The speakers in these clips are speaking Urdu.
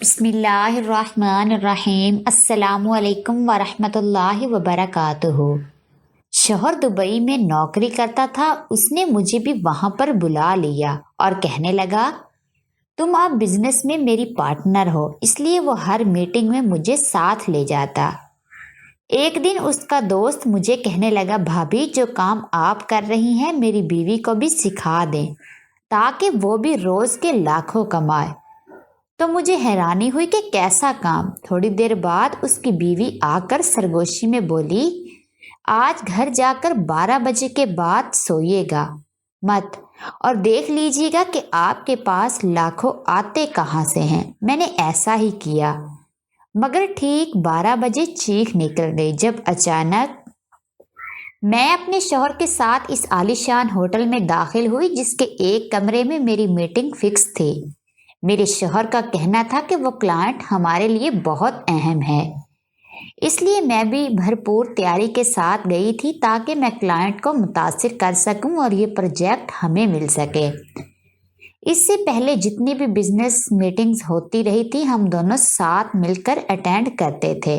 بسم اللہ الرحمن الرحیم۔ السلام علیکم ورحمۃ اللہ وبرکاتہ۔ شوہر دبئی میں نوکری کرتا تھا، اس نے مجھے بھی وہاں پر بلا لیا اور کہنے لگا تم اب بزنس میں میری پارٹنر ہو، اس لیے وہ ہر میٹنگ میں مجھے ساتھ لے جاتا۔ ایک دن اس کا دوست مجھے کہنے لگا بھابھی جو کام آپ کر رہی ہیں میری بیوی کو بھی سکھا دیں تاکہ وہ بھی روز کے لاکھوں کمائے۔ تو مجھے حیرانی ہوئی کہ کیسا کام؟ تھوڑی دیر بعد اس کی بیوی آ کر سرگوشی میں بولی آج گھر جا کر 12 بجے کے بعد سوئیے گا مت اور دیکھ لیجیے گا کہ آپ کے پاس لاکھوں آتے کہاں سے ہیں۔ میں نے ایسا ہی کیا، مگر ٹھیک 12 بجے چیخ نکل گئی جب اچانک میں اپنے شوہر کے ساتھ اس عالیشان ہوٹل میں داخل ہوئی جس کے ایک کمرے میں میری میٹنگ فکس تھی۔ میرے شوہر کا کہنا تھا کہ وہ کلائنٹ ہمارے لیے بہت اہم ہے، اس لیے میں بھی بھرپور تیاری کے ساتھ گئی تھی تاکہ میں کلائنٹ کو متاثر کر سکوں اور یہ پروجیکٹ ہمیں مل سکے۔ اس سے پہلے جتنی بھی بزنس میٹنگز ہوتی رہی تھی ہم دونوں ساتھ مل کر اٹینڈ کرتے تھے،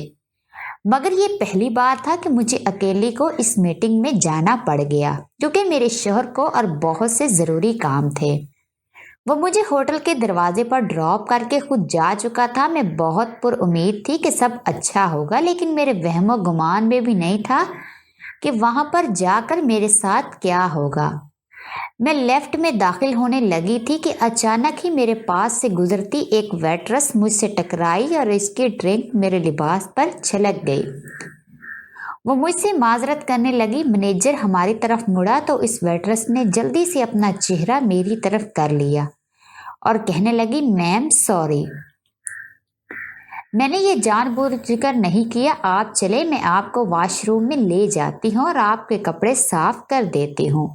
مگر یہ پہلی بار تھا کہ مجھے اکیلی کو اس میٹنگ میں جانا پڑ گیا کیونکہ میرے شوہر کو اور بہت سے ضروری کام تھے۔ وہ مجھے ہوٹل کے دروازے پر ڈراپ کر کے خود جا چکا تھا۔ میں بہت پر امید تھی کہ سب اچھا ہوگا، لیکن میرے وہم و گمان میں بھی نہیں تھا کہ وہاں پر جا کر میرے ساتھ کیا ہوگا۔ میں لیفٹ میں داخل ہونے لگی تھی کہ اچانک ہی میرے پاس سے گزرتی ایک ویٹرس مجھ سے ٹکرائی اور اس کی ڈرنک میرے لباس پر چھلک گئی۔ وہ مجھ سے معذرت کرنے لگی۔ مینیجر ہماری طرف مڑا تو اس ویٹرس نے جلدی سے اپنا چہرہ میری طرف کر لیا اور کہنے لگی میم سوری، میں نے یہ جان بوجھ کر نہیں کیا، آپ چلے، میں آپ کو واش روم میں لے جاتی ہوں اور آپ کے کپڑے صاف کر دیتی ہوں۔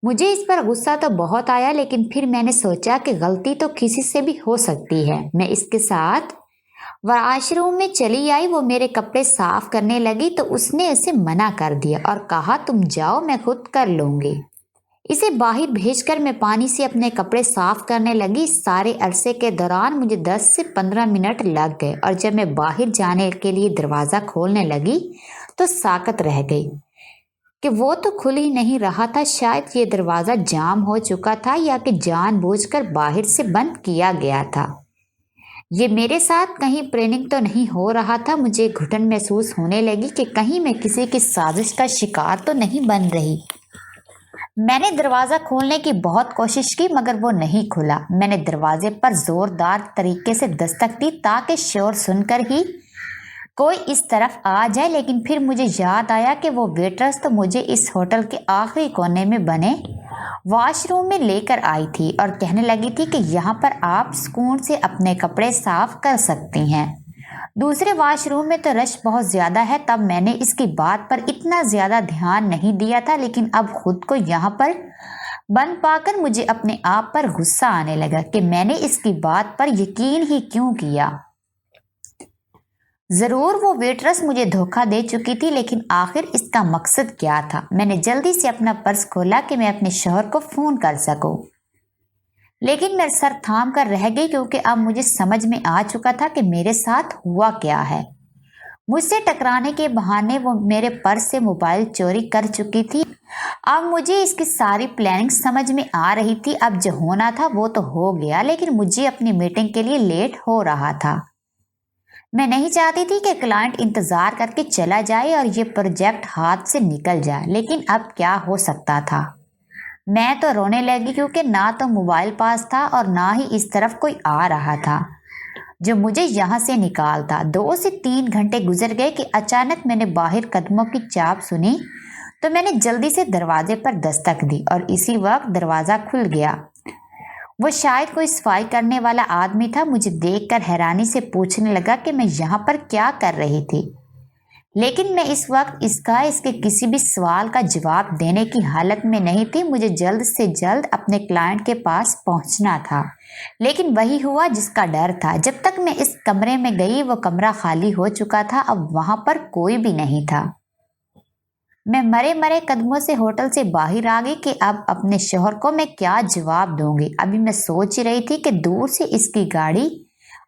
مجھے اس پر غصہ تو بہت آیا، لیکن پھر میں نے سوچا کہ غلطی تو کسی سے بھی ہو سکتی ہے۔ میں اس کے ساتھ واش روم میں چلی آئی۔ وہ میرے کپڑے صاف کرنے لگی تو اس نے اسے منع کر دیا اور کہا تم جاؤ میں خود کر لوں گی۔ اسے باہر بھیج کر میں پانی سے اپنے کپڑے صاف کرنے لگی۔ سارے عرصے کے دوران مجھے 10 سے 15 منٹ لگ گئے اور جب میں باہر جانے کے لیے دروازہ کھولنے لگی تو ساکت رہ گئی کہ وہ تو کھل ہی نہیں رہا تھا۔ شاید یہ دروازہ جام ہو چکا تھا یا کہ جان بوجھ کر باہر سے بند کیا گیا تھا۔ یہ میرے ساتھ کہیں پریننگ تو نہیں ہو رہا تھا۔ مجھے گھٹن محسوس ہونے لگی کہ کہیں میں کسی کی سازش کا شکار تو نہیں بن رہی۔ میں نے دروازہ کھولنے کی بہت کوشش کی مگر وہ نہیں کھلا۔ میں نے دروازے پر زوردار طریقے سے دستک دی تاکہ شور سن کر ہی کوئی اس طرف آ جائے، لیکن پھر مجھے یاد آیا کہ وہ ویٹرس تو مجھے اس ہوٹل کے آخری کونے میں بنے واش روم میں لے کر آئی تھی اور کہنے لگی تھی کہ یہاں پر آپ سکون سے اپنے کپڑے صاف کر سکتی ہیں۔ دوسرے واش روم میں تو رش بہت زیادہ ہے۔ تب میں نے اس کی بات پر اتنا زیادہ دھیان نہیں دیا تھا، لیکن اب خود کو یہاں پر بند پا کر مجھے اپنے آپ پر غصہ آنے لگا کہ میں نے اس کی بات پر یقین ہی کیوں کیا۔ ضرور وہ ویٹرس مجھے دھوکہ دے چکی تھی، لیکن آخر اس کا مقصد کیا تھا؟ میں نے جلدی سے اپنا پرس کھولا کہ میں اپنے شوہر کو فون کر سکوں، لیکن میں سر تھام کر رہ گئی کیونکہ اب مجھے سمجھ میں آ چکا تھا کہ میرے ساتھ ہوا کیا ہے۔ مجھ سے ٹکرانے کے بہانے وہ میرے پرس سے موبائل چوری کر چکی تھی۔ اب مجھے اس کی ساری پلاننگ سمجھ میں آ رہی تھی۔ اب جو ہونا تھا وہ تو ہو گیا، لیکن مجھے اپنی میٹنگ کے لیے لیٹ ہو رہا تھا۔ میں نہیں چاہتی تھی کہ کلائنٹ انتظار کر کے چلا جائے اور یہ پروجیکٹ ہاتھ سے نکل جائے، لیکن اب کیا ہو سکتا تھا؟ میں تو رونے لگی کیونکہ نہ تو موبائل پاس تھا اور نہ ہی اس طرف کوئی آ رہا تھا جو مجھے یہاں سے نکالتا۔ 2 سے 3 گھنٹے گزر گئے کہ اچانک میں نے باہر قدموں کی چاپ سنی تو میں نے جلدی سے دروازے پر دستک دی اور اسی وقت دروازہ کھل گیا۔ وہ شاید کوئی صفائی کرنے والا آدمی تھا۔ مجھے دیکھ کر حیرانی سے پوچھنے لگا کہ میں یہاں پر کیا کر رہی تھی، لیکن میں اس وقت اس کے کسی بھی سوال کا جواب دینے کی حالت میں نہیں تھی۔ مجھے جلد سے جلد اپنے کلائنٹ کے پاس پہنچنا تھا، لیکن وہی ہوا جس کا ڈر تھا۔ جب تک میں اس کمرے میں گئی وہ کمرہ خالی ہو چکا تھا، اب وہاں پر کوئی بھی نہیں تھا۔ میں مرے قدموں سے ہوٹل سے باہر آ گئی کہ اب اپنے شوہر کو میں کیا جواب دوں گی۔ ابھی میں سوچ ہی رہی تھی کہ دور سے اس کی گاڑی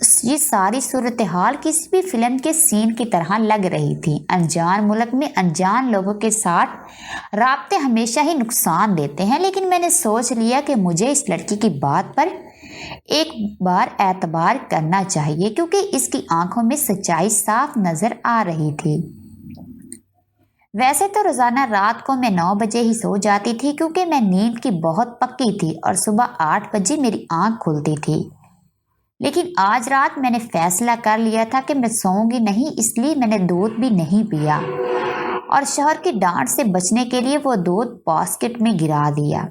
یہ ساری صورتحال کسی بھی فلم کے سین کی طرح لگ رہی تھی۔ انجان ملک میں انجان لوگوں کے ساتھ رابطے ہمیشہ ہی نقصان دیتے ہیں، لیکن میں نے سوچ لیا کہ مجھے اس لڑکی کی بات پر ایک بار اعتبار کرنا چاہیے، کیونکہ اس کی آنکھوں میں سچائی صاف نظر آ رہی تھی۔ ویسے تو روزانہ رات کو میں 9 بجے ہی سو جاتی تھی، کیونکہ میں نیند کی بہت پکی تھی اور صبح 8 بجے میری آنکھ کھلتی تھی۔ لیکن آج رات میں نے فیصلہ کر لیا تھا کہ میں سوؤں گی نہیں، اس لیے میں نے دودھ بھی نہیں پیا اور شوہر کی ڈانٹ سے بچنے کے لیے وہ دودھ باسکٹ میں گرا دیا۔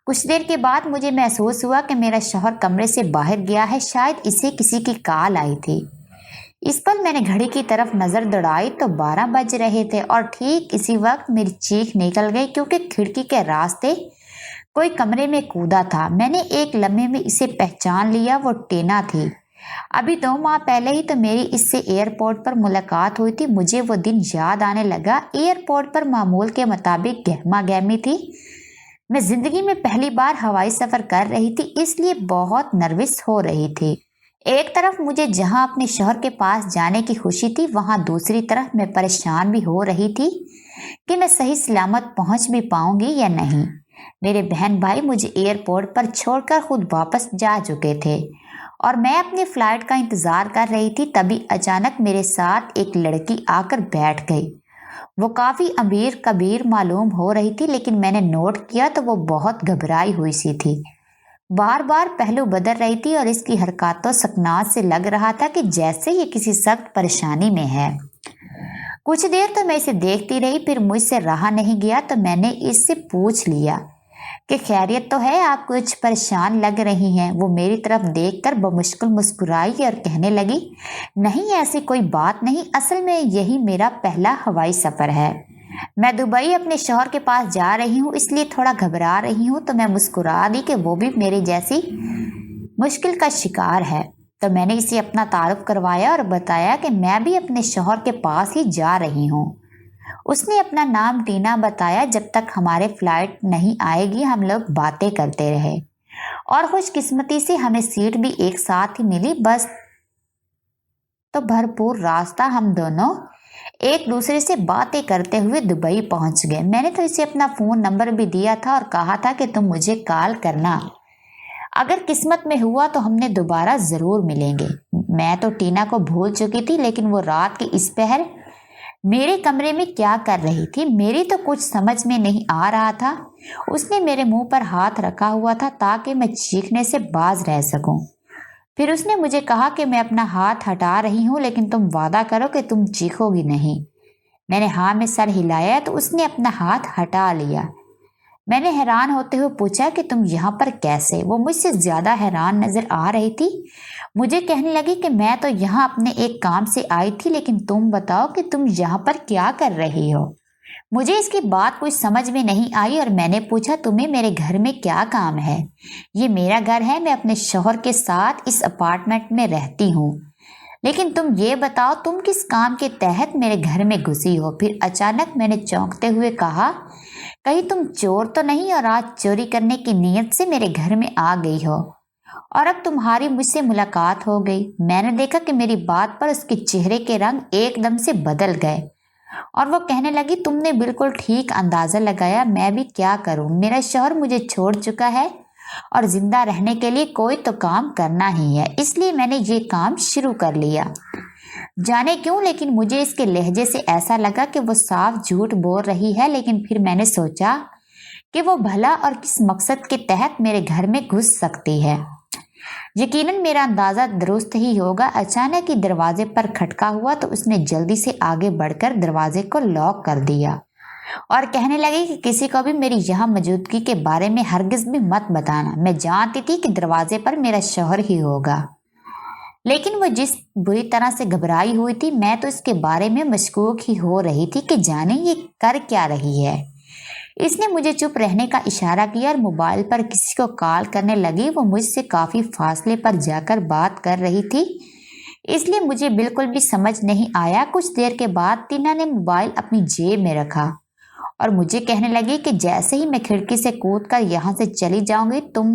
کچھ دیر کے بعد مجھے محسوس ہوا کہ میرا شوہر کمرے سے باہر گیا ہے، شاید اسے کسی کی کال آئی تھی۔ اس پر میں نے گھڑی کی طرف نظر دوڑائی تو 12 بج رہے تھے اور ٹھیک اسی وقت میری چیخ نکل گئی، کیونکہ کھڑکی کے راستے کوئی کمرے میں کودا تھا۔ میں نے ایک لمحے میں اسے پہچان لیا، وہ ٹینا تھی۔ ابھی 2 ماہ پہلے ہی تو میری اس سے ایئرپورٹ پر ملاقات ہوئی تھی۔ مجھے وہ دن یاد آنے لگا۔ ایئرپورٹ پر معمول کے مطابق گہما گہمی تھی۔ میں زندگی میں پہلی بار ہوائی سفر کر رہی تھی، اس لیے بہت نروس ہو رہی تھی۔ ایک طرف مجھے جہاں اپنے شوہر کے پاس جانے کی خوشی تھی، وہاں دوسری طرف میں پریشان بھی ہو رہی تھی کہ میں صحیح سلامت پہنچ بھی پاؤں گی یا نہیں۔ میرے بہن بھائی مجھے ایئرپورٹ پر چھوڑ کر خود واپس جا چکے تھے اور میں اپنی فلائٹ کا انتظار کر رہی تھی۔ تبھی اچانک میرے ساتھ ایک لڑکی آ کر بیٹھ گئی۔ وہ کافی امیر کبیر معلوم ہو رہی تھی، لیکن میں نے نوٹ کیا تو وہ بہت گھبرائی ہوئی سی تھی۔ بار بار پہلو بدل رہی تھی اور اس کی حرکات و سکنات سے لگ رہا تھا کہ جیسے یہ کسی سخت پریشانی میں ہے۔ کچھ دیر تو میں اسے دیکھتی رہی، پھر مجھ سے رہا نہیں گیا تو میں نے اس سے پوچھ لیا کہ خیریت تو ہے؟ آپ کچھ پریشان لگ رہی ہیں۔ وہ میری طرف دیکھ کر بمشکل مسکرائی اور کہنے لگی، نہیں ایسی کوئی بات نہیں، اصل میں یہی میرا پہلا ہوائی سفر ہے۔ میں دبئی اپنے شوہر کے پاس جا رہی ہوں، اس لیے تھوڑا گھبرا رہی ہوں۔ تو میں مسکرا دی کہ وہ بھی میرے جیسی مشکل کا شکار ہے۔ تو میں نے اسے اپنا تعارف کروایا اور بتایا کہ میں بھی اپنے شوہر کے پاس ہی جا رہی ہوں۔ اس نے اپنا نام ٹینا بتایا۔ جب تک ہمارے فلائٹ نہیں آئے گی ہم لوگ باتیں کرتے رہے اور خوش قسمتی سے ہمیں سیٹ بھی ایک ساتھ ہی ملی۔ بس تو بھرپور راستہ ہم دونوں ایک دوسرے سے باتیں کرتے ہوئے دبئی پہنچ گئے۔ میں نے تو اسے اپنا فون نمبر بھی دیا تھا اور کہا تھا کہ تم مجھے کال کرنا، اگر قسمت میں ہوا تو ہم نے دوبارہ ضرور ملیں گے۔ میں تو ٹینا کو بھول چکی تھی، لیکن وہ رات کے اس پہر میرے کمرے میں کیا کر رہی تھی میری تو کچھ سمجھ میں نہیں آ رہا تھا۔ اس نے میرے منہ پر ہاتھ رکھا ہوا تھا تاکہ میں چیخنے سے باز رہ سکوں۔ پھر اس نے مجھے کہا کہ میں اپنا ہاتھ ہٹا رہی ہوں، لیکن تم وعدہ کرو کہ تم چیخو گی نہیں۔ میں نے ہاں میں سر ہلایا تو اس نے اپنا ہاتھ ہٹا لیا۔ میں نے حیران ہوتے ہوئے پوچھا کہ تم یہاں پر کیسے؟ وہ مجھ سے زیادہ حیران نظر آ رہی تھی۔ مجھے کہنے لگی کہ میں تو یہاں اپنے ایک کام سے آئی تھی، لیکن تم بتاؤ کہ تم یہاں پر کیا کر رہی ہو؟ مجھے اس کی بات کچھ سمجھ میں نہیں آئی اور میں نے پوچھا تمہیں میرے گھر میں کیا کام ہے؟ یہ میرا گھر ہے، میں اپنے شوہر کے ساتھ اس اپارٹمنٹ میں رہتی ہوں، لیکن تم یہ بتاؤ تم کس کام کے تحت میرے گھر میں گھسی ہو؟ پھر اچانک میں نے چونکتے ہوئے کہا، کہیں تم چور تو نہیں اور آج چوری کرنے کی نیت سے میرے گھر میں آ گئی ہو اور اب تمہاری مجھ سے ملاقات ہو گئی؟ میں نے دیکھا کہ میری بات پر اس کے چہرے کے رنگ ایک دم سے بدل گئے اور وہ کہنے لگی، تم نے بالکل ٹھیک اندازہ لگایا، میں بھی کیا کروں؟ میرا شوہر مجھے چھوڑ چکا ہے اور زندہ رہنے کے لیے کوئی تو کام کرنا ہی ہے، اس لیے میں نے یہ کام شروع کر لیا۔ جانے کیوں، لیکن مجھے اس کے لہجے سے ایسا لگا کہ وہ صاف جھوٹ بول رہی ہے۔ لیکن پھر میں نے سوچا کہ وہ بھلا اور کس مقصد کے تحت میرے گھر میں گھس سکتی ہے۔ یقیناً میرا اندازہ درست ہی ہوگا۔ اچانک ہی دروازے پر کھٹکا ہوا تو اس نے جلدی سے آگے بڑھ کر دروازے کو لاک کر دیا اور کہنے لگی کہ کسی کو بھی میری یہاں موجودگی کے بارے میں ہرگز بھی مت بتانا۔ میں جانتی تھی کہ دروازے پر میرا شوہر ہی ہوگا، لیکن وہ جس بری طرح سے گھبرائی ہوئی تھی، میں تو اس کے بارے میں مشکوک ہی ہو رہی تھی کہ جانے یہ کر کیا رہی ہے۔ اس نے مجھے چپ رہنے کا اشارہ کیا اور موبائل پر کسی کو کال کرنے لگی۔ وہ مجھ سے کافی فاصلے پر جا کر بات کر رہی تھی، اس لیے مجھے بالکل بھی سمجھ نہیں آیا۔ کچھ دیر کے بعد ٹینا نے موبائل اپنی جیب میں رکھا اور مجھے کہنے لگی کہ جیسے ہی میں کھڑکی سے کود کر یہاں سے چلی جاؤں گی تم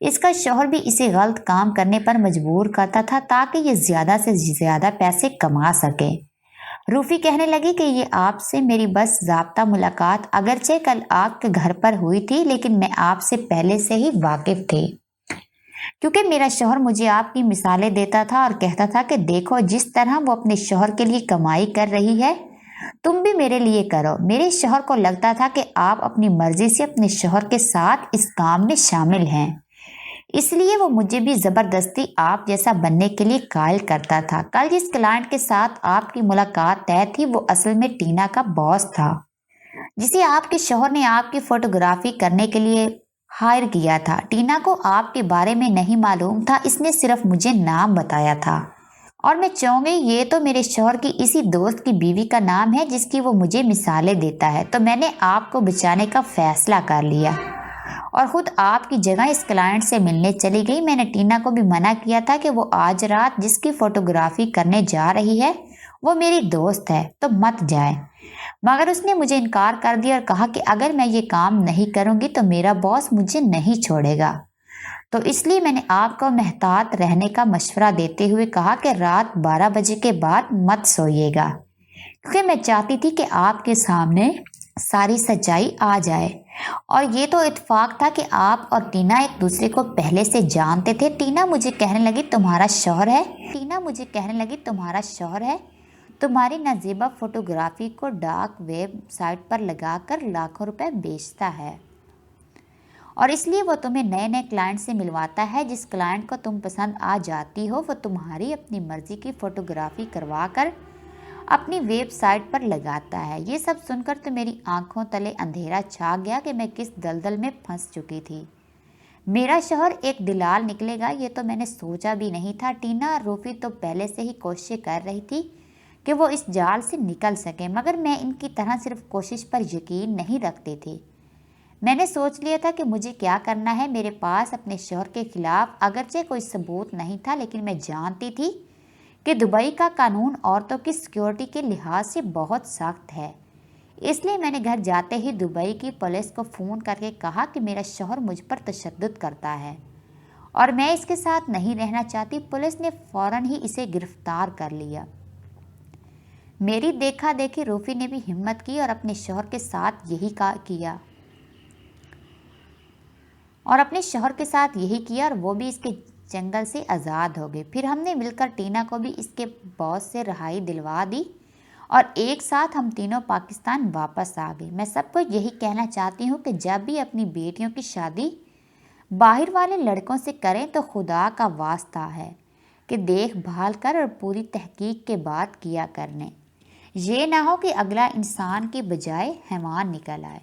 اس کا شوہر بھی اسے غلط کام کرنے پر مجبور کرتا تھا تاکہ یہ زیادہ سے زیادہ پیسے کما سکے۔ روفی کہنے لگی کہ یہ آپ سے میری بس ضابطہ ملاقات اگرچہ کل آپ کے گھر پر ہوئی تھی، لیکن میں آپ سے پہلے سے ہی واقف تھی، کیونکہ میرا شوہر مجھے آپ کی مثالیں دیتا تھا اور کہتا تھا کہ دیکھو جس طرح وہ اپنے شوہر کے لیے کمائی کر رہی ہے، تم بھی میرے لیے کرو۔ میرے شوہر کو لگتا تھا کہ آپ اپنی مرضی سے اپنے شوہر کے ساتھ اس کام میں شامل ہیں، اس لیے وہ مجھے بھی زبردستی آپ جیسا بننے کے لیے قائل کرتا تھا۔ کل جس کلائنٹ کے ساتھ آپ کی ملاقات طے تھی وہ اصل میں ٹینا کا باس تھا، جسے آپ کے شوہر نے آپ کی فوٹوگرافی کرنے کے لیے ہائر کیا تھا۔ ٹینا کو آپ کے بارے میں نہیں معلوم تھا، اس نے صرف مجھے نام بتایا تھا، اور میں چاہوں گی یہ تو میرے شوہر کی اسی دوست کی بیوی کا نام ہے جس کی وہ مجھے مثالیں دیتا ہے، تو میں نے آپ کو بچانے کا فیصلہ کر لیا اور خود آپ کی جگہ اس کلائنٹ سے ملنے چلی گئی۔ میں نے ٹینا کو بھی منع کیا تھا کہ وہ آج رات جس کی فوٹوگرافی کرنے جا رہی ہے وہ میری دوست ہے تو مت جائے، مگر اس نے مجھے انکار کر دیا اور کہا کہ اگر میں یہ کام نہیں کروں گی تو میرا باس مجھے نہیں چھوڑے گا، تو اس لیے میں نے آپ کو محتاط رہنے کا مشورہ دیتے ہوئے کہا کہ رات 12 بجے کے بعد مت سوئیے گا، کیونکہ میں چاہتی تھی کہ آپ کے سامنے ساری سچائی آ جائے۔ اور یہ تو اتفاق تھا کہ آپ اور ٹینا ایک دوسرے کو پہلے سے جانتے تھے۔ ٹینا مجھے کہنے لگی تمہارا شوہر ہے، تمہاری نازیبہ فوٹوگرافی کو ڈارک ویب سائٹ پر لگا کر لاکھوں روپے بیچتا ہے، اور اس لیے وہ تمہیں نئے نئے کلائنٹ سے ملواتا ہے۔ جس کلائنٹ کو تم پسند آ جاتی ہو وہ تمہاری اپنی مرضی کی فوٹوگرافی کروا کر اپنی ویب سائٹ پر لگاتا ہے۔ یہ سب سن کر تو میری آنکھوں تلے اندھیرا چھا گیا کہ میں کس دلدل میں پھنس چکی تھی۔ میرا شوہر ایک دلال نکلے گا یہ تو میں نے سوچا بھی نہیں تھا۔ ٹینا اور روفی تو پہلے سے ہی کوششیں کر رہی تھی کہ وہ اس جال سے نکل سکیں، مگر میں ان کی طرح صرف کوشش پر یقین نہیں رکھتی تھی۔ میں نے سوچ لیا تھا کہ مجھے کیا کرنا ہے۔ میرے پاس اپنے شوہر کے خلاف اگرچہ کوئی ثبوت نہیں تھا، لیکن میں جانتی تھی کہ دبئی کا قانون عورتوں کی سیکیورٹی کے لحاظ سے بہت سخت ہے، اس لیے میں نے گھر جاتے ہی دبئی کی پولیس کو فون کر کے کہا کہ میرا شوہر مجھ پر تشدد کرتا ہے اور میں اس کے ساتھ نہیں رہنا چاہتی۔ پولیس نے فوراً ہی اسے گرفتار کر لیا۔ میری دیکھا دیکھی روفی نے بھی ہمت کی اور اپنے شوہر کے ساتھ یہی کیا اور وہ بھی اس کے جنگل سے آزاد ہو گئے۔ پھر ہم نے مل کر ٹینا کو بھی اس کے باس سے رہائی دلوا دی اور ایک ساتھ ہم تینوں پاکستان واپس آ گئے۔ میں سب کو یہی کہنا چاہتی ہوں کہ جب بھی اپنی بیٹیوں کی شادی باہر والے لڑکوں سے کریں تو خدا کا واسطہ ہے کہ دیکھ بھال کر اور پوری تحقیق کے بعد کیا کرنے، یہ نہ ہو کہ اگلا انسان کی بجائے حیوان نکل آئے۔